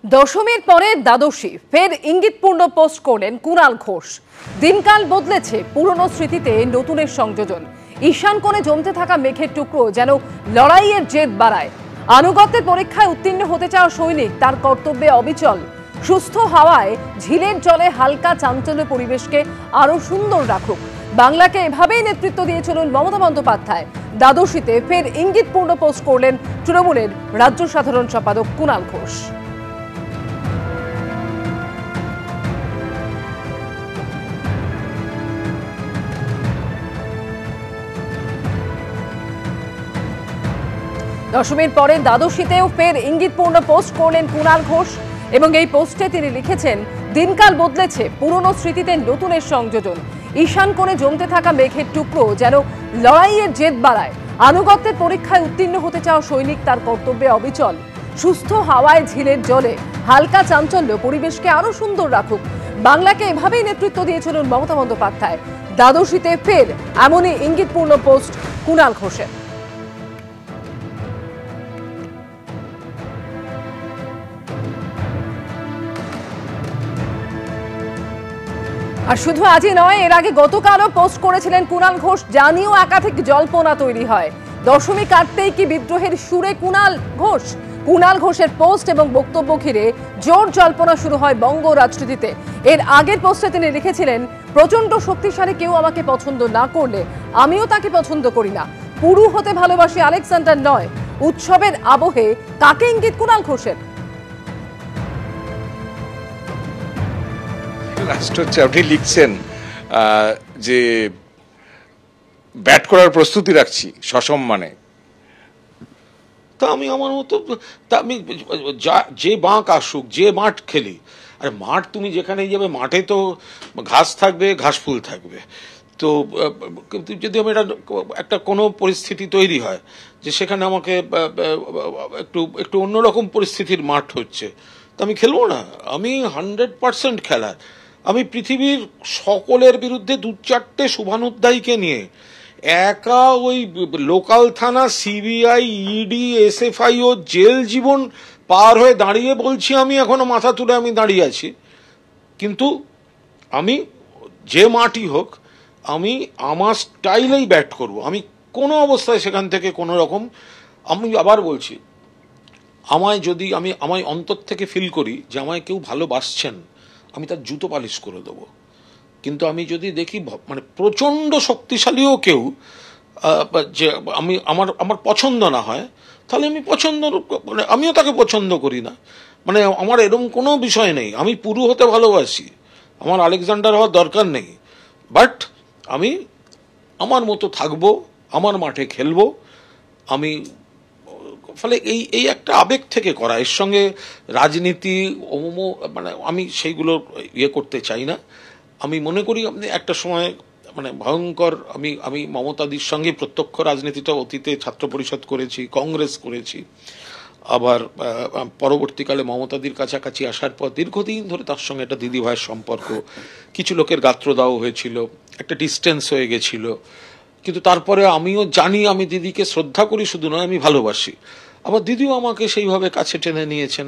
দশমীর পরে দ্বাদশী ফের ইঙ্গিতপূর্ণ পোস্ট করলেন কুণাল ঘোষ। দিনকাল বদলেছে, পুরনো স্মৃতিতে নতুনের সংযোজন। ঈশান কোণে জমতে থাকা মেঘের টুকরো যেন লড়াইয়ের জেদ বাড়ায়। আনুগত্যের পরীক্ষায় উত্তীর্ণ হতে চাওয়া সৈনিক তার কর্তব্যে অবিচল। সুস্থ হাওয়ায় ঝিলের জলে হালকা চাঞ্চল্য পরিবেশকে আরো সুন্দর রাখুক, বাংলাকে এভাবেই নেতৃত্ব দিয়ে চলুন মমতা বন্দ্যোপাধ্যায়। দ্বাদশীতে ফের ইঙ্গিতপূর্ণ পোস্ট করলেন তৃণমূলের রাজ্য সাধারণ সম্পাদক কুণাল ঘোষ। দশমীর পরে দ্বাদশীতেও ফের ইঙ্গিতপূর্ণ পোস্ট করলেন কুণাল ঘোষ এবং এই পোস্টে তিনি লিখেছেন, দিনকাল বদলেছে, পুরনো স্মৃতিতে নতুনের সংযোজন। ঈশান কোণে জমতে থাকা মেঘের টুকরো যেন লড়াইয়ের জেদ বাড়ায়। আনুগত্যের পরীক্ষায় উত্তীর্ণ হতে চাওয়া সৈনিক তার কর্তব্যে অবিচল। সুস্থ হাওয়ায় ঝিলের জলে হালকা চাঞ্চল্য পরিবেশকে আরো সুন্দর রাখুক, বাংলাকে এভাবেই নেতৃত্ব দিয়ে চলুন মমতা বন্দ্যোপাধ্যায়। দ্বাদশীতে ফের এমনই ইঙ্গিতপূর্ণ পোস্ট কুণাল ঘোষের। আর শুধু আজই নয়, এর আগে গতকালও পোস্ট করেছিলেন কুণাল ঘোষ, জানিয়েও একাধিক জল্পনা তৈরি হয়। দশমী কাটতেই কি বিদ্রোহের সুরে কুণাল ঘোষ? কুণাল ঘোষের পোস্ট এবং বক্তব্য ঘিরে জোর জল্পনা শুরু হয় বঙ্গ রাজনীতিতে। এর আগের পোস্টে তিনি লিখেছিলেন, প্রচন্ড শক্তিশালী কেউ আমাকে পছন্দ না করলে আমিও তাকে পছন্দ করি না। পুরু হতে ভালোবাসি, আলেকজান্ডার নয়। উৎসবের আবহে কাকে ইঙ্গিত কুণাল ঘোষের? আপনি লিখছেন যে ব্যাট করার প্রস্তুতি রাখছি সসম্মানে। তা আমি আমার মতো, তা আমি যে বাঁক আসুক, যে মাঠ খেলি। আরে মাঠ তুমি যেখানে যাবে, মাঠে তো ঘাস থাকবে, ঘাস ফুল থাকবে। তো যদি আমি একটা কোনো পরিস্থিতি তৈরি হয় যে সেখানে আমাকে একটু অন্যরকম পরিস্থিতির মাঠ হচ্ছে, তো আমি খেলবো না? আমি 100% খেলার। আমি পৃথিবীর সকলের বিরুদ্ধে 2-4টে শুভানুধ্যায়ীকে নিয়ে একা ওই লোকাল থানা, সিবিআই, ইডি, এসএফআই ও জেল জীবন পার হয়ে দাঁড়িয়ে বলছি, আমি এখনো মাথা তুলে আমি দাঁড়িয়ে আছি। কিন্তু আমি যে মাঠই হোক, আমি আমার স্টাইলেই ব্যাট করব। আমি কোনো অবস্থায় সেখান থেকে কোনো রকম, আমি আবার বলছি, আমায় অন্তর থেকে ফিল করি যে আমায় কেউ ভালোবাসছেন, আমি তার জুতো পালিশ করে দেবো। কিন্তু আমি যদি দেখি মানে প্রচণ্ড শক্তিশালীও কেউ যে আমার পছন্দ না হয়, তাহলে আমি মানে আমিও তাকে পছন্দ করি না। মানে আমার এরকম কোনো বিষয় নেই। আমি পুরু হতে ভালোবাসি, আমার আলেকজান্ডার হওয়ার দরকার নেই। বাট আমি আমার মতো থাকবো, আমার মাঠে খেলবো। আমি ফলে এই একটা আবেগ থেকে করা, এর সঙ্গে রাজনীতি মানে আমি সেইগুলো করতে চাই না। আমি মনে করি আপনি একটা সময় মানে ভয়ঙ্কর, আমি মমতাদির সঙ্গে প্রত্যক্ষ রাজনীতিটা অতীতে ছাত্র পরিষদ করেছি, কংগ্রেস করেছি। আবার পরবর্তীকালে মমতাদির কাছাকাছি আসার পর দীর্ঘদিন ধরে তার সঙ্গে একটা দিদি ভাইয়ের সম্পর্ক, কিছু লোকের গাত্রদাহ হয়েছিল, একটা ডিস্টেন্স হয়ে গেছিল। কিন্তু তারপরে আমিও জানি, আমি দিদিকে শ্রদ্ধা করি শুধু নয়, আমি ভালোবাসি। আবার দিদিও আমাকে সেইভাবে কাছে টেনে নিয়েছেন।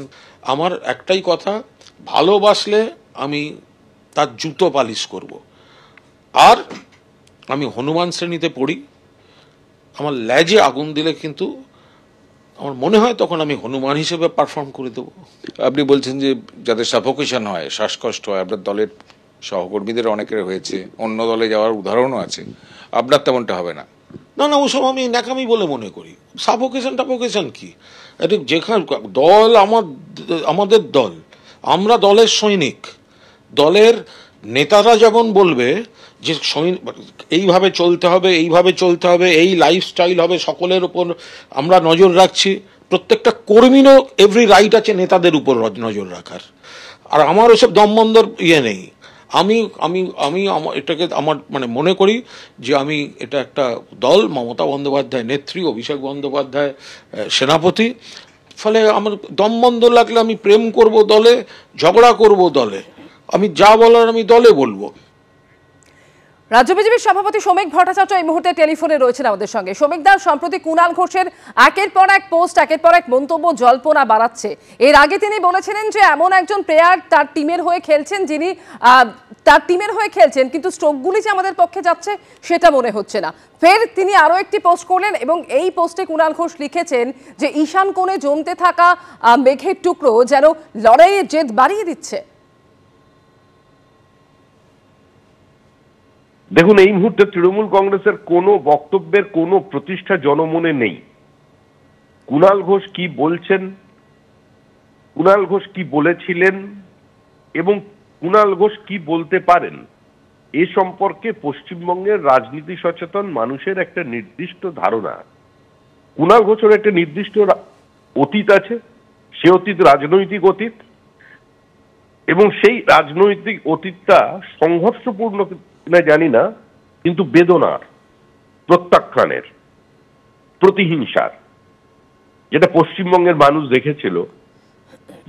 আমার একটাই কথা, ভালোবাসলে আমি তার জুতো পালিশ করব। আর আমি হনুমান শ্রেণীতে পড়ি। আমার লেজে আগুন দিলে কিন্তু আমার মনে হয় তখন আমি হনুমান হিসেবে পারফর্ম করে দেবো। আপনি বলছেন যে যাদের সাফোকেশন হয়, শ্বাসকষ্ট হয়, আপনার দলের সহকর্মীদের অনেকের হয়েছে, অন্য দলে যাওয়ার উদাহরণও আছে, আপনার তেমনটা হবে না? না না, ওসব আমি ন্যাকামি বলে মনে করি। সাফোকেশন কি? এটা যেখানে দল, আমাদের দল, আমরা দলের সৈনিক। দলের নেতারা যেমন বলবে যে এইভাবে চলতে হবে, এইভাবে চলতে হবে, এই লাইফস্টাইল হবে, সকলের উপর আমরা নজর রাখছি। প্রত্যেকটা কর্মীরও এভরি রাইট আছে নেতাদের উপর নজর রাখার। আর আমার ওসব দমবন্দর নেই। আমি এটাকে আমার মানে মনে করি যে এটা একটা দল, মমতা বন্দ্যোপাধ্যায় নেত্রী, অভিষেক বন্দ্যোপাধ্যায় সেনাপতি। ফলে আমার দমবন্ধ লাগলে আমি প্রেম করব দলে, ঝগড়া করব দলে, আমি যা বলার আমি দলে বলবো। রাজ্য বিজেপির সভাপতি শ্রমিক ভট্টাচার্য এই মুহূর্তে টেলিফোনে রয়েছেন আমাদের সঙ্গে। শ্রমিক দা, সম্প্রতি কুণাল ঘোষের একের পর এক পোস্ট, একের পর এক মন্তব্য জল্পনা বাড়াচ্ছে। এর আগে তিনি বলেছিলেন যে এমন একজন প্লেয়ার তার টিমের হয়ে খেলছেন যিনি কিন্তু স্ট্রোকগুলি যে আমাদের পক্ষে যাচ্ছে সেটা মনে হচ্ছে না। ফের তিনি আরো একটি পোস্ট করলেন এবং এই পোস্টে কুণাল ঘোষ লিখেছেন যে ঈশান কোণে জমতে থাকা মেঘের টুকরো যেন লড়াইয়ের জেদ বাড়িয়ে দিচ্ছে। দেখুন, এই মুহূর্তে তৃণমূল কংগ্রেসের কোনো বক্তব্যের কোনো প্রতিষ্ঠা জনমনে নেই। কুণাল ঘোষ কি বলছেন, কুণাল ঘোষ কি বলেছিলেন এবং কুণাল ঘোষ কি বলতে পারেন এ সম্পর্কে পশ্চিমবঙ্গের রাজনীতি সচেতন মানুষের একটা নির্দিষ্ট ধারণা। কুণাল ঘোষের একটা নির্দিষ্ট অতীত আছে, সে অতীত রাজনৈতিক অতীত, এবং সেই রাজনৈতিক অতীতটা সংঘর্ষপূর্ণ না জানি না, কিন্তু বেদনার, প্রত্যাখ্যানের, প্রতিহিংসার, যেটা পশ্চিমবঙ্গের মানুষ দেখেছিল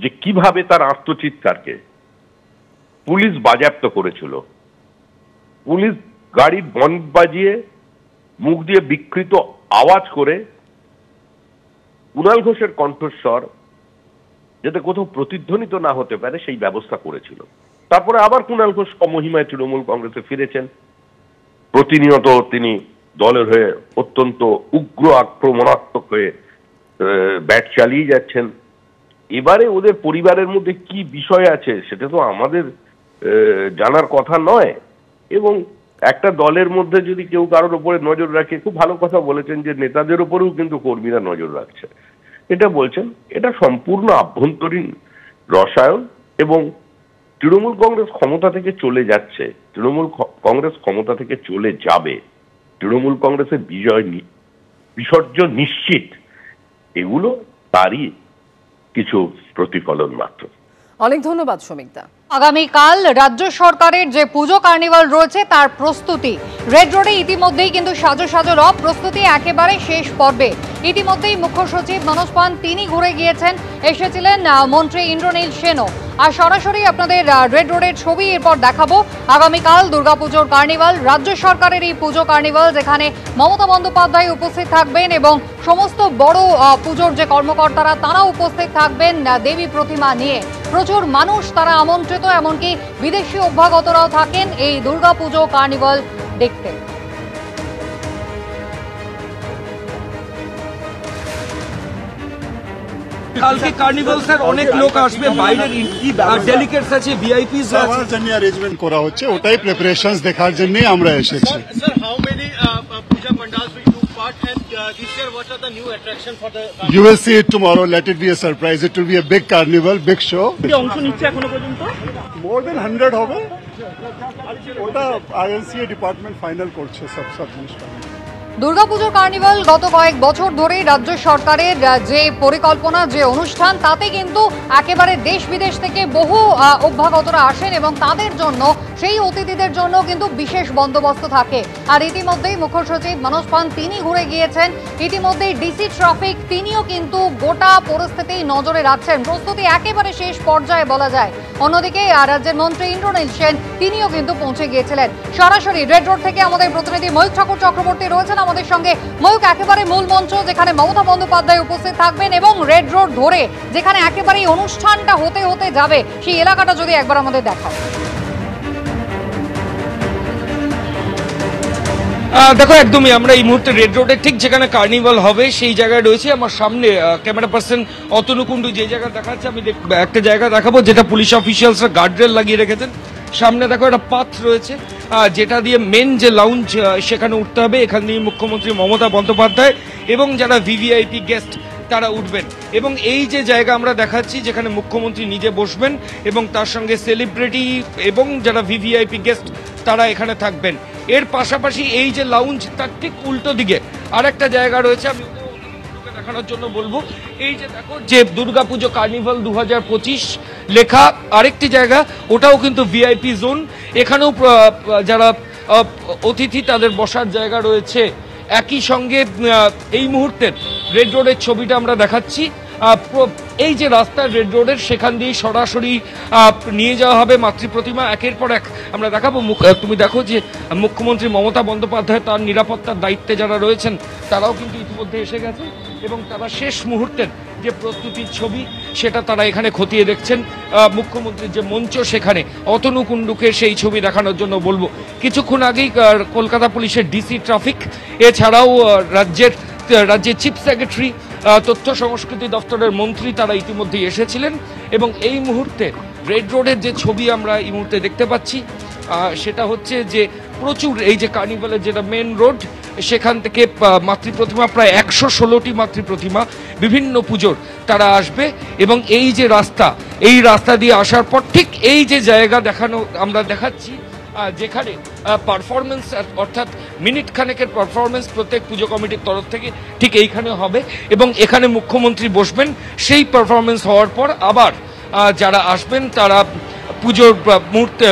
যে কিভাবে তার আত্মচিৎকারকে পুলিশ বাজেয়াপ্ত করেছিল। পুলিশ গাড়ির বনট বাজিয়ে মুখ দিয়ে বিকৃত আওয়াজ করে কুণাল ঘোষের কণ্ঠস্বর যাতে কোথাও প্রতিধ্বনিত না হতে পারে সেই ব্যবস্থা করেছিল। তারপরে আবার কুণাল ঘোষ মহিমায় তৃণমূল কংগ্রেসে ফিরেছেন। প্রতিনিয়ত তিনি দলের হয়ে অত্যন্ত উগ্র আক্রমণাত্মক হয়ে ব্যাট চালিয়ে যাচ্ছেন। এবারে ওদের পরিবারের মধ্যে কি বিষয় আছে সেটা তো আমাদের জানার কথা নয়, এবং একটা দলের মধ্যে যদি কেউ কারোর উপরে নজর রাখে, খুব ভালো কথা বলেছেন যে নেতাদের উপরেও কিন্তু কর্মীরা নজর রাখছে, এটা বলছেন, এটা সম্পূর্ণ আভ্যন্তরীণ রসায়ন। এবং তৃণমূল কংগ্রেস ক্ষমতা থেকে চলে যাচ্ছে, তৃণমূল কংগ্রেস ক্ষমতা থেকে চলে যাবে, তৃণমূল কংগ্রেসের বিসর্জন নিশ্চিত, এগুলো তারই কিছু প্রতিফলন মাত্র। অনেক ধন্যবাদ শ্রমিক দা। আগামীকাল রাজ্য সরকারের যে পুজো কার্নিভাল রয়েছে তার প্রস্তুতি রেড রোডে ইতিমধ্যেই কিন্তু সাজো সাজো রব প্রস্তুতি একেবারে শেষ পর্বে। ইতিমধ্যেই মুখ্য সচিব মনোজ পান তিনি ঘুরে গিয়েছেন, এসেছিলেন মন্ত্রী ইন্দ্রনীল সেনও। আর সরাসরি আপনাদের রেড রোডের ছবি এরপর দেখাবো। আগামীকাল দুর্গাপুজোর কার্নিভাল, রাজ্য সরকারের এই পুজো কার্নিভাল, যেখানে মমতা বন্দ্যোপাধ্যায় উপস্থিত থাকবেন এবং সমস্ত বড় পুজোর যে কর্মকর্তারা তারা উপস্থিত থাকবেন দেবী প্রতিমা নিয়ে। প্রচুর মানুষ তারা আমন্ত্রিত, এমনকি বিদেশি অভ্যাগতরাও থাকেন এই দুর্গাপুজো কার্নিভাল দেখতে। কালকে কার্নিভাল স্যার অনেক লোক আসবে, বাইরের ডেলিগেটস আছে, ভিআইপিস আছে, জন্য অ্যারেঞ্জমেন্ট করা হচ্ছে, ওটাই প্রিপারেশনস দেখার জন্য আমরা এসেছি। Sir, how many puja pandals will took part, and this year what are the new attraction for the You will see it tomorrow. Let it be a surprise. It will be a big carnival, big show. অংশ নিচ্ছে এখনো পর্যন্ত More than 100 হবে। ওটা INCA department final করছে সব জিনিসটা। দুর্গাপুজোর কার্নিভাল গত কয়েক বছর ধরেই রাজ্য সরকারের যে পরিকল্পনা, যে অনুষ্ঠান, তাতে কিন্তু একেবারে দেশ বিদেশ থেকে বহু অভ্যাগতরা আসেন এবং তাদের জন্য, সেই অতিথিদের জন্য কিন্তু বিশেষ বন্দোবস্ত থাকে। আর ইতিমধ্যেই মুখ্য সচিব মনোজ পান তিনি ঘুরে গিয়েছেন, ইতিমধ্যেই ডিসি ট্রাফিক তিনিও কিন্তু গোটা পরিস্থিতি নজরে রাখছেন। প্রস্তুতি একেবারে শেষ পর্যায়ে বলা যায়। অন্যদিকে রাজ্যের মন্ত্রী ইন্দ্রনীল সেন তিনিও কিন্তু পৌঁছে গিয়েছিলেন। সরাসরি রেড রোড থেকে আমাদের প্রতিনিধি ময়ূক ঠাকুর চক্রবর্তী রয়েছেন আমাদের সঙ্গে। ময়ূক, একেবারে মূল মঞ্চ যেখানে মমতা বন্দ্যোপাধ্যায় উপস্থিত থাকবেন এবং রেড রোড ধরে যেখানে একেবারে অনুষ্ঠানটা হতে হতে যাবে, সেই এলাকাটা যদি একবার আমাদের দেখাও। দেখো, একদমই আমরা এই মুহূর্তে রেড রোডে ঠিক যেখানে কার্নিভাল হবে সেই জায়গায় রয়েছে। আমার সামনে ক্যামেরা পার্সন অতনু কুণ্ডু যে জায়গা দেখাচ্ছে, আমি একটা জায়গা দেখাবো যেটা পুলিশ অফিসিয়ালসরা গার্ডরেল লাগিয়ে রেখেছেন। সামনে দেখো একটা পাথ রয়েছে যেটা দিয়ে মেন যে লাউঞ্জ সেখানে উঠতে হবে। এখান দিয়ে মুখ্যমন্ত্রী মমতা বন্দ্যোপাধ্যায় এবং যারা ভিভিআইপি গেস্ট তারা উঠবেন। এবং এই যে জায়গা আমরা দেখাচ্ছি যেখানে মুখ্যমন্ত্রী নিজে বসবেন এবং তার সঙ্গে সেলিব্রিটি এবং যারা ভিভিআইপি গেস্ট তারা এখানে থাকবেন। এর পাশাপাশি এই যে লাউঞ্জ তার ঠিক উল্টো দিকে আরেকটা জায়গা রয়েছে, আমি দেখানোর জন্য বলবো। এই যে দেখো, যে দুর্গাপুজো কার্নিভাল 2025 লেখা আরেকটি জায়গা, ওটাও কিন্তু ভিআইপি জোন। এখানেও যারা অতিথি তাদের বসার জায়গা রয়েছে। একই সঙ্গে এই মুহূর্তের রেড রোডের ছবিটা আমরা দেখাচ্ছি। এই যে রাস্তা রেড রোডের সেখান দিয়ে সরাসরি নিয়ে যাওয়া হবে মাতৃ প্রতিমা। একের পর এক আমরা দেখাবো। তুমি দেখো যে মুখ্যমন্ত্রী মমতা বন্দ্যোপাধ্যায় তার নিরাপত্তার দায়িত্বে যারা রয়েছেন তারাও কিন্তু ইতিমধ্যে এসে গেছে এবং তারা শেষ মুহূর্তের যে প্রস্তুতির ছবি সেটা তারা এখানে খতিয়ে দেখছেন। মুখ্যমন্ত্রীর যে মঞ্চ সেখানে অতনু কুণ্ডুকে সেই ছবি দেখানোর জন্য বলবো। কিছুক্ষণ আগেই কলকাতা পুলিশের ডিসি ট্রাফিক এছাড়াও রাজ্যের চিফ সেক্রেটারি তথ্য সংস্কৃতি দপ্তরের মন্ত্রী তারা ইতিমধ্যে এসেছিলেন এবং এই মুহূর্তে রেড রোডের যে ছবি আমরা এই মুহূর্তে দেখতে পাচ্ছি সেটা হচ্ছে যে প্রচুর এই যে কার্নিভালের যেটা মেন রোড সেখান থেকে মাতৃ প্রতিমা প্রায় 116টি মাতৃ প্রতিমা বিভিন্ন পুজোর তারা আসবে এবং এই যে রাস্তা এই রাস্তা দিয়ে আসার পর ঠিক এই যে জায়গা আমরা দেখাচ্ছি যেখানে পারফরমেন্স অর্থাৎ মিনিট খানেকের পারফরমেন্স প্রত্যেক পুজো কমিটির তরফ থেকে ঠিক এইখানে হবে এবং এখানে মুখ্যমন্ত্রী বসবেন। সেই পারফরমেন্স হওয়ার পর আবার যারা আসবেন তারা পুজোর মুহূর্তে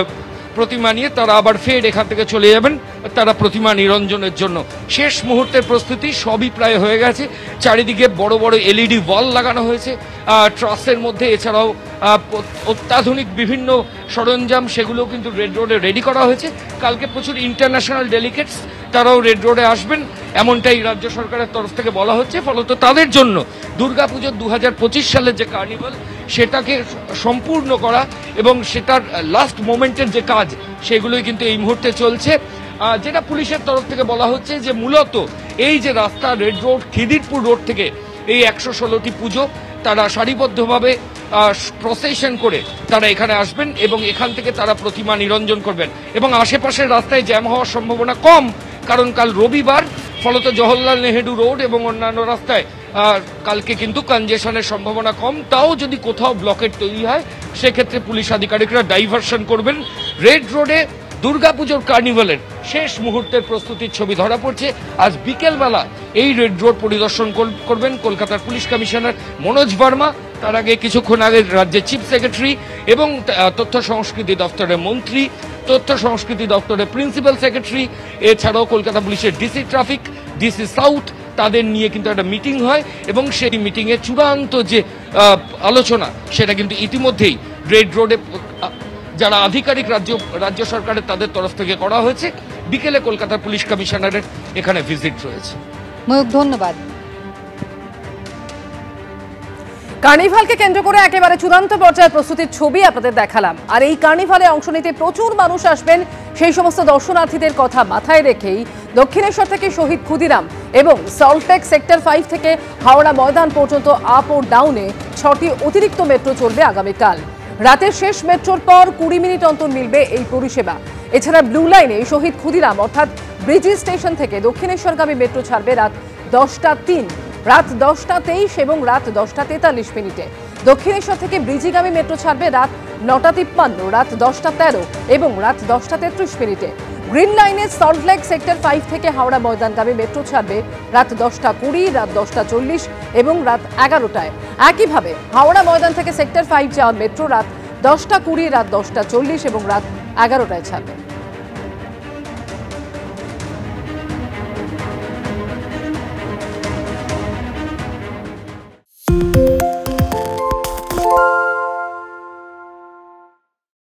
প্রতিমা নিয়ে তারা আবার ফের এখান থেকে চলে যাবেন তারা প্রতিমা নিরঞ্জনের জন্য। শেষ মুহূর্তের প্রস্তুতি সবই প্রায় হয়ে গেছে। চারিদিকে বড় বড় এলইডি ওয়াল লাগানো হয়েছে ট্রাসের মধ্যে, এছাড়াও অত্যাধুনিক বিভিন্ন সরঞ্জাম সেগুলো কিন্তু রেড রোডে রেডি করা হয়েছে। কালকে প্রচুর ইন্টারন্যাশনাল ডেলিগেটস তারাও রেড রোডে আসবেন এমনটাই রাজ্য সরকারের তরফ থেকে বলা হচ্ছে। ফলত তাদের জন্য দুর্গাপুজোর 2025 সালের যে কার্নিভাল সেটাকে সম্পূর্ণ করা এবং সেটার লাস্ট মোমেন্টের যে কাজ সেগুলোই কিন্তু এই মুহূর্তে চলছে। যেটা পুলিশের তরফ থেকে বলা হচ্ছে যে মূলত এই যে রাস্তা রেড রোড খিদিরপুর রোড থেকে এই 116টি পুজো তারা সারিবদ্ধভাবে প্রসেশন করে তারা এখানে আসবেন এবং এখান থেকে তারা প্রতিমা নিরঞ্জন করবেন এবং আশেপাশের রাস্তায় জ্যাম হওয়ার সম্ভাবনা কম, কারণ কাল রবিবার, ফলত জওহরলাল নেহেরু রোড এবং অন্যান্য রাস্তায় কালকে কিন্তু কনজেশনের সম্ভাবনা কম। তাও যদি কোথাও ব্লকেট তৈরি হয় সেক্ষেত্রে পুলিশ আধিকারিকরা ডাইভারশন করবেন। রেড রোডে দুর্গাপুজোর কার্নিভালের শেষ মুহূর্তের প্রস্তুতির ছবি ধরা পড়ছে। আজ বিকেলবেলা এই রেড রোড পরিদর্শন করবেন কলকাতার পুলিশ কমিশনার মনোজ ভার্মা। তার আগে কিছুক্ষণ আগে রাজ্যের চিফ সেক্রেটারি এবং তথ্য সংস্কৃতি দপ্তরের মন্ত্রী, তথ্য সংস্কৃতি দপ্তরের প্রিন্সিপাল সেক্রেটারি, এছাড়াও কলকাতা পুলিশের ডিসি ট্রাফিক, ডিসি সাউথ তাদের নিয়ে কিন্তু একটা মিটিং হয় এবং সেই মিটিংয়ে চূড়ান্ত যে আলোচনা সেটা কিন্তু ইতিমধ্যেই রেড রোডে যারা আধিকারিক রাজ্য সরকারের তাদের তরফ থেকে করা হয়েছে। বিকেলে কলকাতার পুলিশ কমিশনারের এখানে ভিজিট রয়েছে। ময়ূক, ধন্যবাদ। কার্নিভালকে কেন্দ্র করে একেবারে চূড়ান্ত পর্যায়ের প্রস্তুতির ছবি আপনাদের দেখালাম। আর এই কার্নিভালে অংশ নিতে প্রচুর মানুষ আসবেন, সেই সমস্ত দর্শনার্থীদের কথা মাথায় রেখেই দক্ষিণেশ্বর থেকে শহীদ ক্ষুদিরাম এবং সল্টলেক সেক্টর 5 থেকে হাওড়া ময়দান পর্যন্ত আপ ও ডাউনে 6টি অতিরিক্ত মেট্রো চলবে আগামীকাল। রাতের শেষ মেট্রোর পর 20 মিনিট অন্তর মিলবে এই পরিষেবা। এছাড়া ব্লু লাইনে শহীদ ক্ষুদিরাম অর্থাৎ ব্রিজি স্টেশন থেকে দক্ষিণেশ্বরগামী মেট্রো ছাড়বে রাত 10টা 3, রাত 10টা 23 এবং রাত 10টা 43 মিনিটে। দক্ষিণেশ্বর থেকে ব্রিজিগামী মেট্রো ছাড়বে রাত 9টা 53, রাত 10টা 13 এবং রাত 10টা 33 মিনিটে। গ্রিন লাইনে সল্টলেক সেক্টর 5 থেকে হাওড়া ময়দানগামী মেট্রো ছাড়বে রাত 10টা 20, রাত 10টা 40 এবং রাত 11টায়। একইভাবে হাওড়া ময়দান থেকে সেক্টর 5 যাওয়া মেট্রো রাত 10টা 20, রাত 10টা 40 এবং রাত 11টায় ছাড়বে।